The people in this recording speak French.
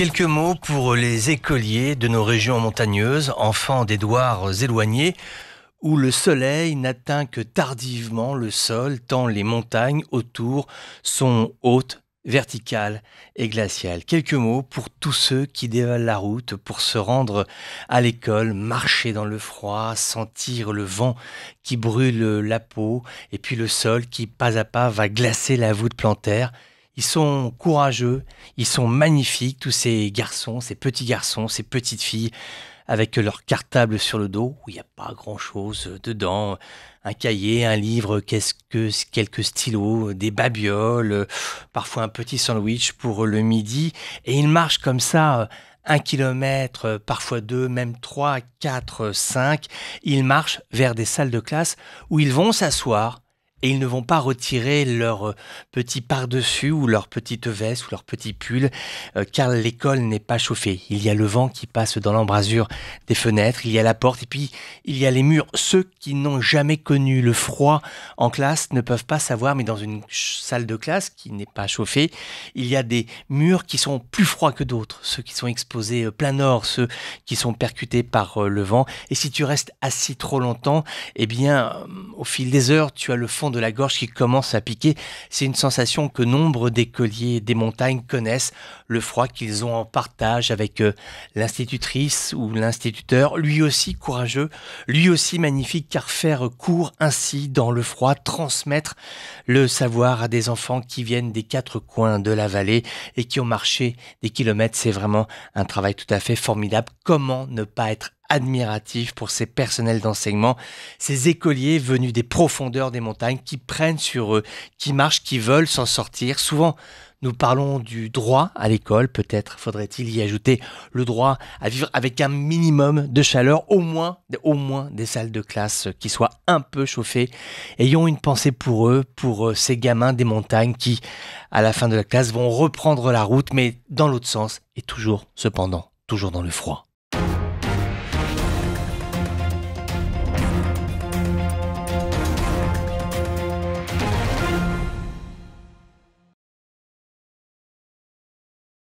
Quelques mots pour les écoliers de nos régions montagneuses, enfants d'Édouards éloignés, où le soleil n'atteint que tardivement le sol, tant les montagnes autour sont hautes, verticales et glaciales. Quelques mots pour tous ceux qui dévalent la route pour se rendre à l'école, marcher dans le froid, sentir le vent qui brûle la peau, et puis le sol qui, pas à pas, va glacer la voûte plantaire. Ils sont courageux, ils sont magnifiques, tous ces garçons, ces petits garçons, ces petites filles, avec leur cartable sur le dos, où il n'y a pas grand-chose dedans, un cahier, un livre, quelques stylos, des babioles, parfois un petit sandwich pour le midi, et ils marchent comme ça, 1 kilomètre, parfois 2, même 3, 4, 5. Ils marchent vers des salles de classe où ils vont s'asseoir, et ils ne vont pas retirer leur petit par-dessus ou leur petite veste ou leur petit pull, car l'école n'est pas chauffée. Il y a le vent qui passe dans l'embrasure des fenêtres, il y a la porte et puis il y a les murs. Ceux qui n'ont jamais connu le froid en classe ne peuvent pas savoir, mais dans une salle de classe qui n'est pas chauffée, il y a des murs qui sont plus froids que d'autres, ceux qui sont exposés plein nord, ceux qui sont percutés par le vent. Et si tu restes assis trop longtemps, eh bien, au fil des heures, tu as le fond de la gorge qui commence à piquer. C'est une sensation que nombre d'écoliers des montagnes connaissent, le froid qu'ils ont en partage avec l'institutrice ou l'instituteur, lui aussi courageux, lui aussi magnifique, car faire cours ainsi dans le froid, transmettre le savoir à des enfants qui viennent des 4 coins de la vallée et qui ont marché des kilomètres, c'est vraiment un travail tout à fait formidable. Comment ne pas être admiratif pour ces personnels d'enseignement, ces écoliers venus des profondeurs des montagnes qui prennent sur eux, qui marchent, qui veulent s'en sortir. Souvent, nous parlons du droit à l'école, peut-être faudrait-il y ajouter le droit à vivre avec un minimum de chaleur, au moins des salles de classe qui soient un peu chauffées. Ayons une pensée pour eux, pour ces gamins des montagnes qui, à la fin de la classe, vont reprendre la route, mais dans l'autre sens, et toujours, cependant, toujours dans le froid.